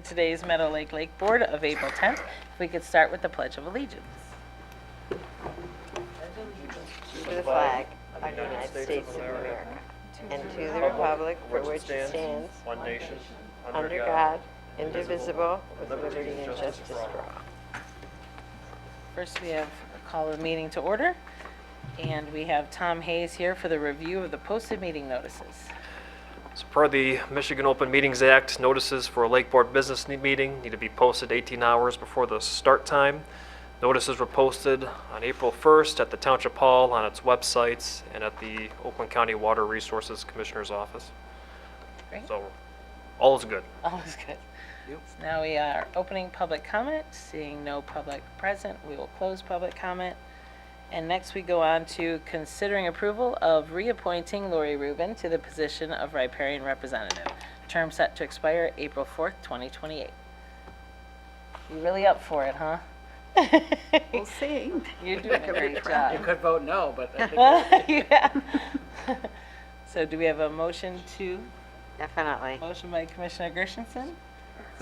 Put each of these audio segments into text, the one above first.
today's Meadow Lake Board of April 10th. If we could start with the Pledge of Allegiance. To the flag of the United States of America, and to the republic for which it stands, one nation, under God, indivisible, with liberty and justice for all. First, we have a call of the meeting to order, and we have Tom Hayes here for the review of the posted meeting notices. So per the Michigan Open Meetings Act, notices for a Lake Board business meeting need to be posted 18 hours before the start time. Notices were posted on April 1st at the Township Hall, on its websites, and at the Oakland County Water Resources Commissioner's office. Great. So all is good. All is good. So now we are opening public comment. Seeing no public present, we will close public comment. And next we go on to considering approval of reappointing Lori Rubin to the position of riparian representative. Term set to expire April 4th, 2028. You really up for it, huh? We'll see. You're doing a great You job. could vote no, but I think Yeah. So do we have a motion to? Definitely. Motion by Commissioner Gershenson,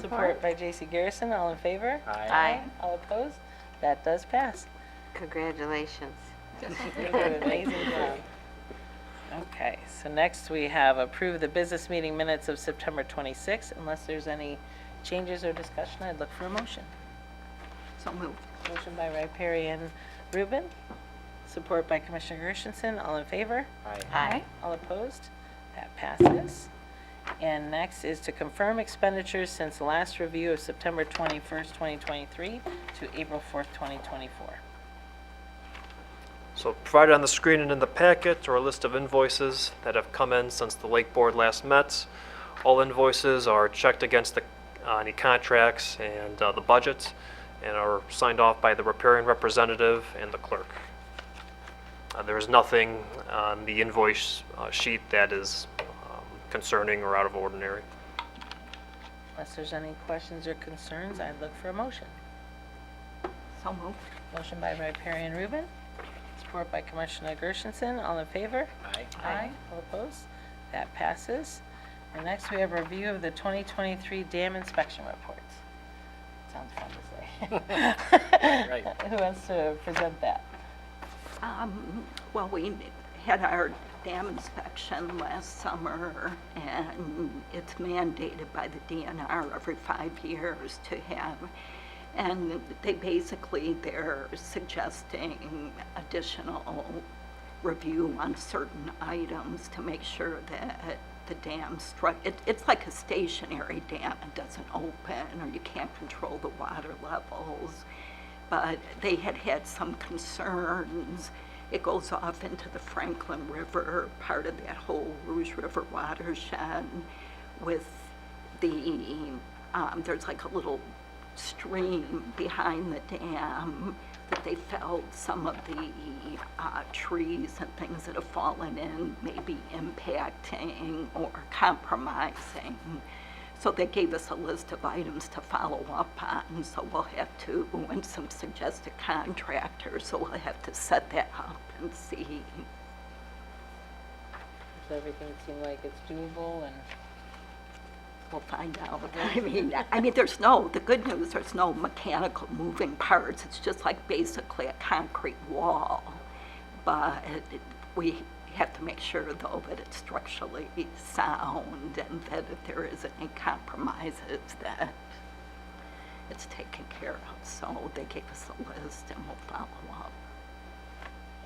support by J.C. Garrison. All in favor? Aye. All opposed? That does pass. Congratulations. You do an amazing job. Okay, so next we have approved the business meeting minutes of September 26th. Unless there's any changes or discussion, I'd look for a motion. so moved. Motion by Riparian Rubin, support by Commissioner Gershenson. All in favor? Aye. All opposed? That passes. And next is to confirm expenditures since the last review of September 21st, 2023 to April 4th, 2024. So provided on the screen and in the packet are a list of invoices that have come in since the Lake Board last met. All invoices are checked against any contracts and the budget, and are signed off by the riparian representative and the clerk. There is nothing on the invoice sheet that is concerning or out of ordinary. Unless there's any questions or concerns, I'd look for a motion. So moved. Motion by Riparian Rubin, support by Commissioner Gershenson. All in favor? Aye. All opposed? That passes. And next we have a review of the 2023 dam inspection reports. Sounds fun to say. Right. Who wants to present that? Well, we had our dam inspection last summer, and it's mandated by the DNR every 5 years to have. And they're suggesting additional review on certain items to make sure that the dam it's like a stationary dam. It doesn't open, or you can't control the water levels. But they had some concerns. It goes off into the Franklin River, part of that whole Rouge River watershed, with there's like a little stream behind the dam that they felt some of the trees and things that have fallen in may be impacting or compromising. So they gave us a list of items to follow up on, so we'll have to, and some suggested contractors, so we'll have to set that up and see. Does everything seem like it's doable? And We'll find out. I mean, the good news, there's no mechanical moving parts. It's just like basically a concrete wall. But we have to make sure, though, that it's structurally sound, and that if there is any compromises, that it's taken care of. So they gave us a list, and we'll follow up.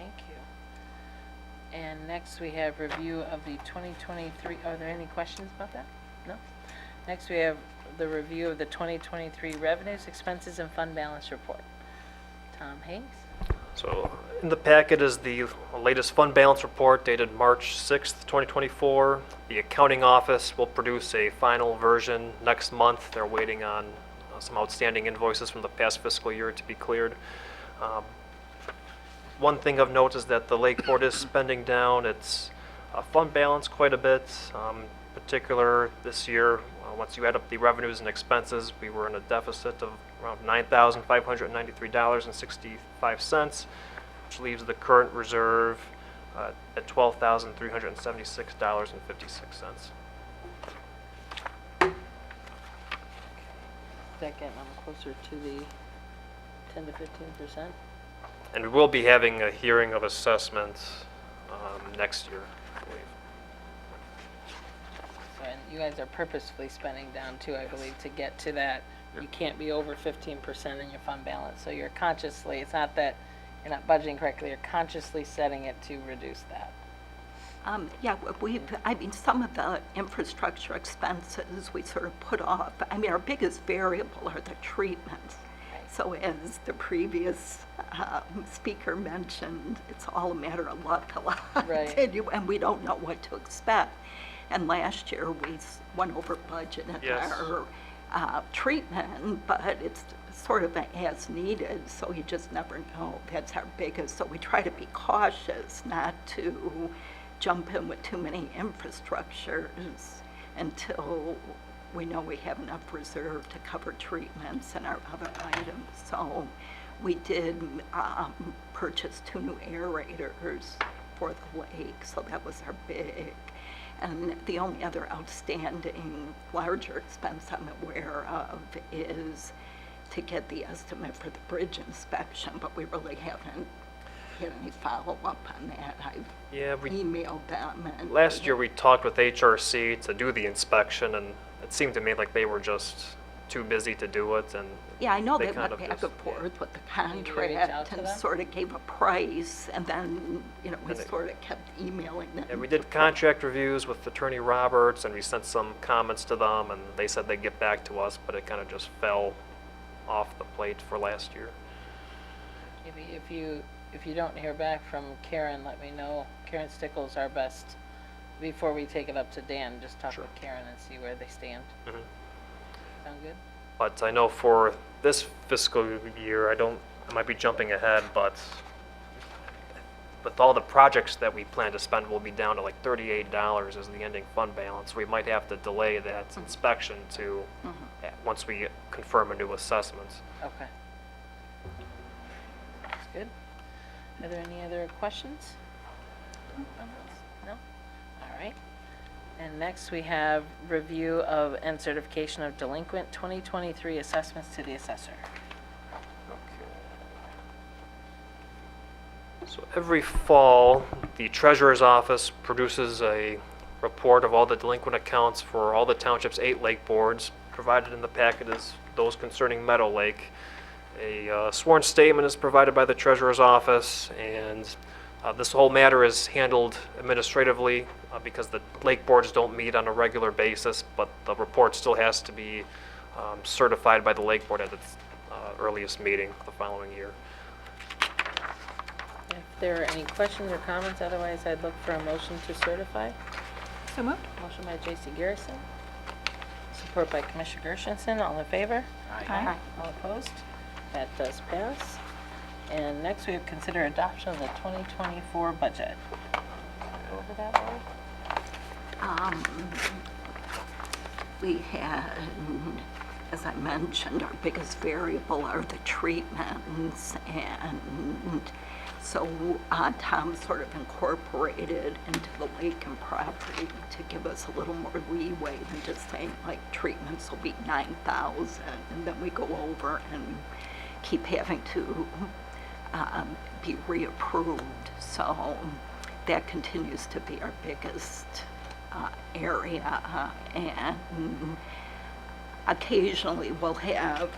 thank you. And next we have review of the 2023. Are there any questions about that? No? Next we have the review of the 2023 revenues, expenses, and fund balance report. Tom Hayes. So in the packet is the latest fund balance report dated March 6th, 2024. The accounting office will produce a final version next month. They're waiting on some outstanding invoices from the past fiscal year to be cleared. One thing of note is that the Lake Board is spending down its fund balance quite a bit. In particular, this year, once you add up the revenues and expenses, we were in a deficit of around $9,593.65, which leaves the current reserve at $12,376.56. that getting them closer to the 10 to 15%? And we will be having a hearing of assessment next year, I believe. So, and you guys are purposefully spending down too, I believe, to get to that. You can't be over 15% in your fund balance, so you're consciously, it's not that you're not budgeting correctly, you're consciously setting it to reduce that. Yeah, I mean, some of the infrastructure expenses we sort of put off. I mean, our biggest variable are the treatments. So as the previous speaker mentioned, it's all a matter of luck a lot. Right. And we don't know what to expect. And last year, we went over budget at Yes. our treatment, but it's sort of as needed, so you just never know. That's our biggest, so we try to be cautious not to jump in with too many infrastructures until we know we have enough reserve to cover treatments and our other items. So we did purchase 2 new aerators for the lake, so that was our big. And the only other outstanding larger expense I'm aware of is to get the estimate for the bridge inspection, but we really haven't had any follow-up on that. I've Yeah, emailed them. And last year we talked with HRC to do the inspection, and it seemed to me like they were just too busy to do it, and yeah, I know they they kind went of back just- and forth with the Did you reach out contract to and them? sort of gave a price, and then, we And they- sort of kept emailing them. Yeah, we did contract reviews with Attorney Roberts, and we sent some comments to them, and they said they'd get back to us, but it kind of just fell off the plate for last year. Maybe if you don't hear back from Karen, let me know. Karen Stickles, our best, before we take it up to Dan, just talk Sure. with Karen and see where they stand. Mhm. Sound good? But I know for this fiscal year, I might be jumping ahead, but with all the projects that we plan to spend, we'll be down to like $38 as the ending fund balance. We might have to delay that inspection to, once we confirm a new assessment. Okay. That's good. Are there any other questions? No? All right. And next we have review of and certification of delinquent 2023 assessments to the assessor. So every fall, the treasurer's office produces a report of all the delinquent accounts for all the township's 8 lake boards. Provided in the packet is those concerning Meadow Lake. A sworn statement is provided by the treasurer's office, and this whole matter is handled administratively because the lake boards don't meet on a regular basis, but the report still has to be certified by the lake board at its earliest meeting the following year. If there are any questions or comments, otherwise I'd look for a motion to certify. So moved. Motion by J.C. Garrison, support by Commissioner Gershenson. All in favor? Aye. All opposed? That does pass. And next we have consider adoption of the 2024 budget. Go over that, Lori? We had, as I mentioned, our biggest variable are the treatments, and so Tom sort of incorporated into the lake and property to give us a little more leeway than just saying like treatments will be 9,000, and then we go over and keep having to be reapproved. So that continues to be our biggest area, and occasionally we'll have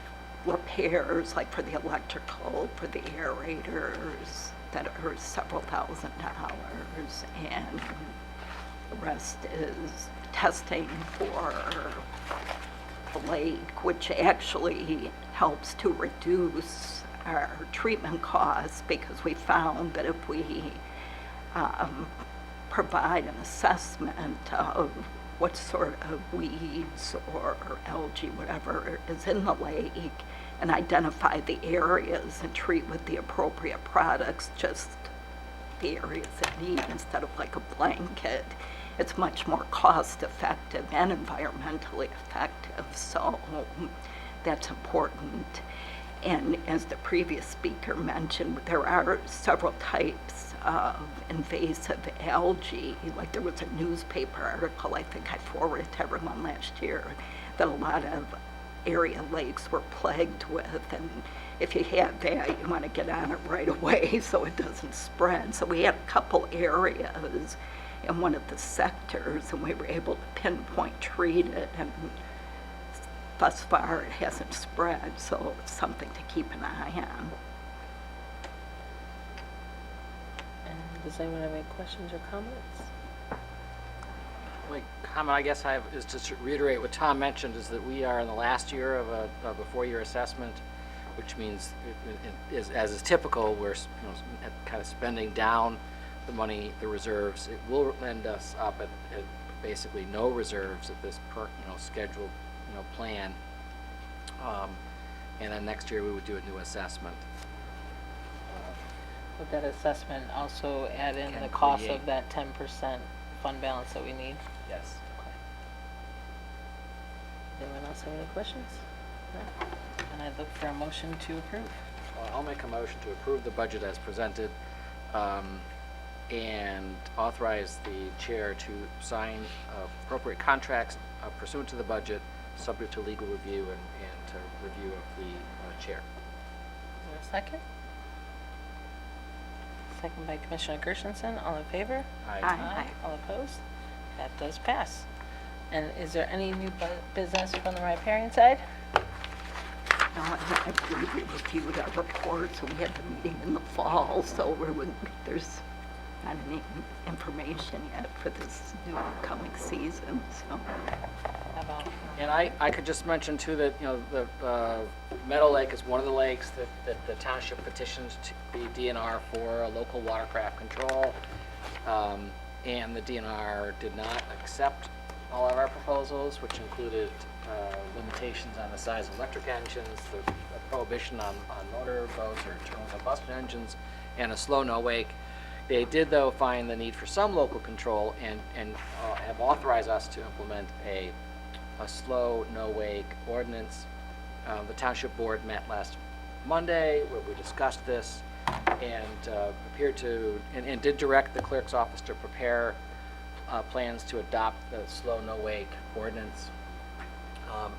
repairs like for the electrical, for the aerators that are several $1,000s, and the rest is testing for the lake, which actually helps to reduce our treatment costs, because we found that if we provide an assessment of what sort of weeds or algae, whatever is in the lake, and identify the areas and treat with the appropriate products, just the areas that need, instead of like a blanket, it's much more cost effective and environmentally effective. So that's important. And as the previous speaker mentioned, there are several types of invasive algae. Like there was a newspaper article, I think I forwarded to everyone last year, that a lot of area lakes were plagued with, and if you have that, you want to get on it right away so it doesn't spread. So we had a couple areas in one of the sectors, and we were able to pinpoint treat it, and thus far it hasn't spread, so it's something to keep an eye on. And does anyone have any questions or comments? Only comment I guess I have is just to reiterate what Tom mentioned, is that we are in the last year of a 4-year assessment, which means, as is typical, we're kind of spending down the money, the reserves. It will end us up at basically no reserves at this scheduled plan. And then next year we would do a new assessment. Would that assessment also add in Can the cost create- of that 10% fund balance that we need? Yes. Okay. Does anyone else have any questions? No? And I'd look for a motion to approve. Well, I'll make a motion to approve the budget as presented, and authorize the chair to sign appropriate contracts pursuant to the budget, subject to legal review and to review of the chair. Is there a second? Second by Commissioner Gershenson. All in favor? Aye. All opposed? That does pass. And is there any new business from the riparian side? No, I believe we reviewed our reports, and we had the meeting in the fall, so there's not any information yet for this new coming season, so. How about, And I could just mention too that, the Meadow Lake is one of the lakes that the township petitioned to the DNR for a local watercraft control. And the DNR did not accept all of our proposals, which included limitations on the size of electric engines, the prohibition on motor boats or internal combustion engines, and a slow no wake. They did, though, find the need for some local control and have authorized us to implement a slow no wake ordinance. The township board met last Monday where we discussed this and did direct the clerk's office to prepare plans to adopt the slow no wake ordinance.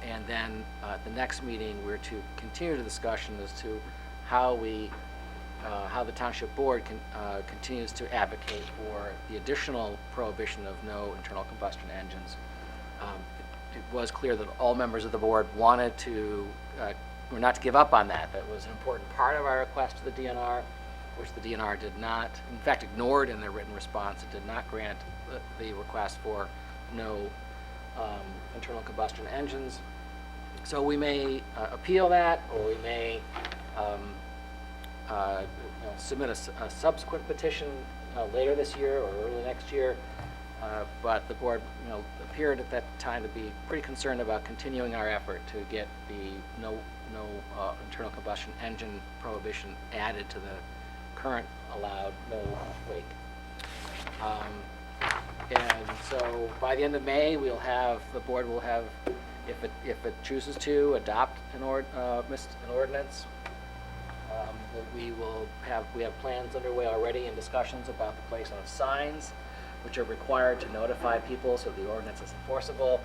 And then at the next meeting, we're to continue the discussion as to how the township board continues to advocate for the additional prohibition of no internal combustion engines. It was clear that all members of the board wanted to, were not to give up on that. That was an important part of our request to the DNR, which the DNR did not, in fact, ignored in their written response. It did not grant the request for no internal combustion engines. So we may appeal that, or we may submit a subsequent petition later this year or early next year. But the board, appeared at that time to be pretty concerned about continuing our effort to get the no internal combustion engine prohibition added to the current allowed no wake. And so by the end of May, the board will have, if it chooses to adopt an ordinance. We have plans underway already and discussions about the placement of signs, which are required to notify people so the ordinance is enforceable.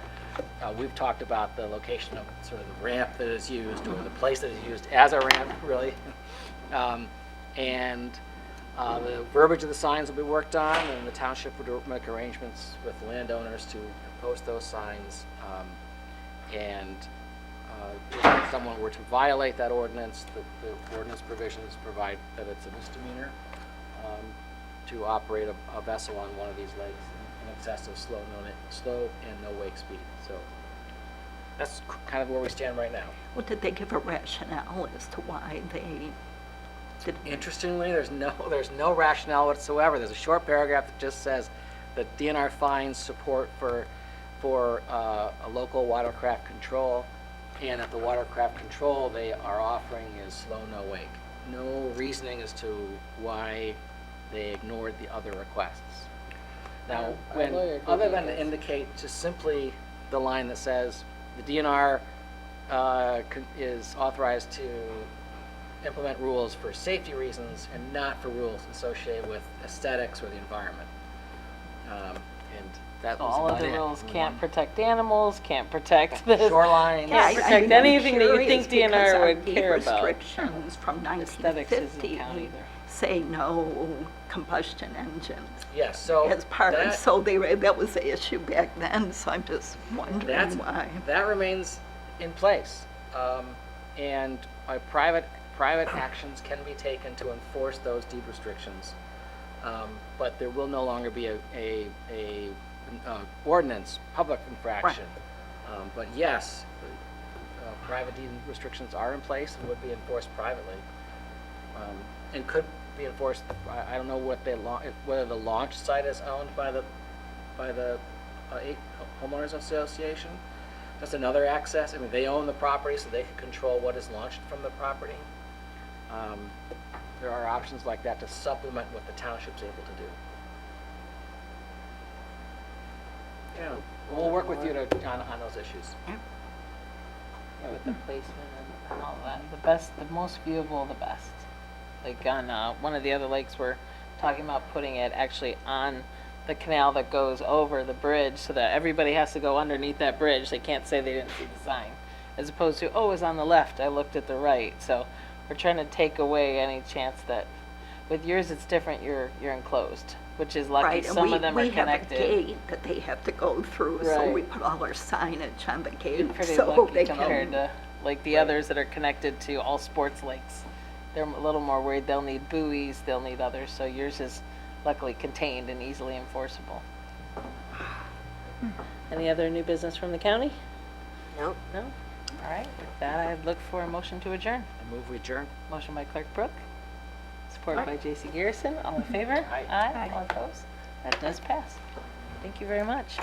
We've talked about the location of sort of the ramp that is used, or the place that is used as a ramp, really. The verbiage of the signs will be worked on, and the township would make arrangements with the landowners to post those signs. If someone were to violate that ordinance, the ordinance provisions provide that it's a misdemeanor to operate a vessel on one of these lakes in excess of slow and no wake speed. So that's kind of where we stand right now. Well, did they give a rationale as to why they did? Interestingly, there's no rationale whatsoever. There's a short paragraph that just says that DNR finds support for a local watercraft control, and that the watercraft control they are offering is slow no wake. No reasoning as to why they ignored the other requests. Now, Our lawyer did other do than to this. indicate just simply the line that says the DNR is authorized to implement rules for safety reasons and not for rules associated with aesthetics or the environment. and that So was all of about the it. rules We can't want protect animals, can't protect this. Shoreline. Can't Yeah, protect I'm anything that you curious think DNR because would our deed care about. restrictions from Aesthetics isn't 1950 count either. say no combustion engines Yes, so as part of, that- so that was the issue back then, so I'm just wondering That's, why. that remains in place. And private actions can be taken to enforce those deed restrictions. But there will no longer be a ordinance, public infraction. But yes, private deed restrictions are in place and would be enforced privately. And could be enforced, I don't know whether the launch site is owned by the homeowners association. That's another access. I mean, they own the property, so they can control what is launched from the property. There are options like that to supplement what the township's able to do. Yeah, we'll work with you on those issues. Yeah, with the placement and all that. The most viewable, the best. Like on one of the other lakes, we're talking about putting it actually on the canal that goes over the bridge so that everybody has to go underneath that bridge. They can't say they didn't see the sign. As opposed to, oh, it was on the left, I looked at the right. So we're trying to take away any chance that, with yours it's different, you're enclosed, which is lucky. Right, and Some of them are we have a connected. gate that they have to go through, so Right. we put all our signage on the You're gate, pretty so lucky they compared can. to like the others that are connected to all sports lakes. They're a little more worried. They'll need buoys, they'll need others. So yours is luckily contained and easily enforceable. Any other new business from the county? Nope. No? All right, with that, I'd look for a motion to adjourn. I move we adjourn. Motion by Clerk Brooke, supported by J.C. Garrison. All in favor? Aye. Aye. All opposed? That does pass. Thank you very much.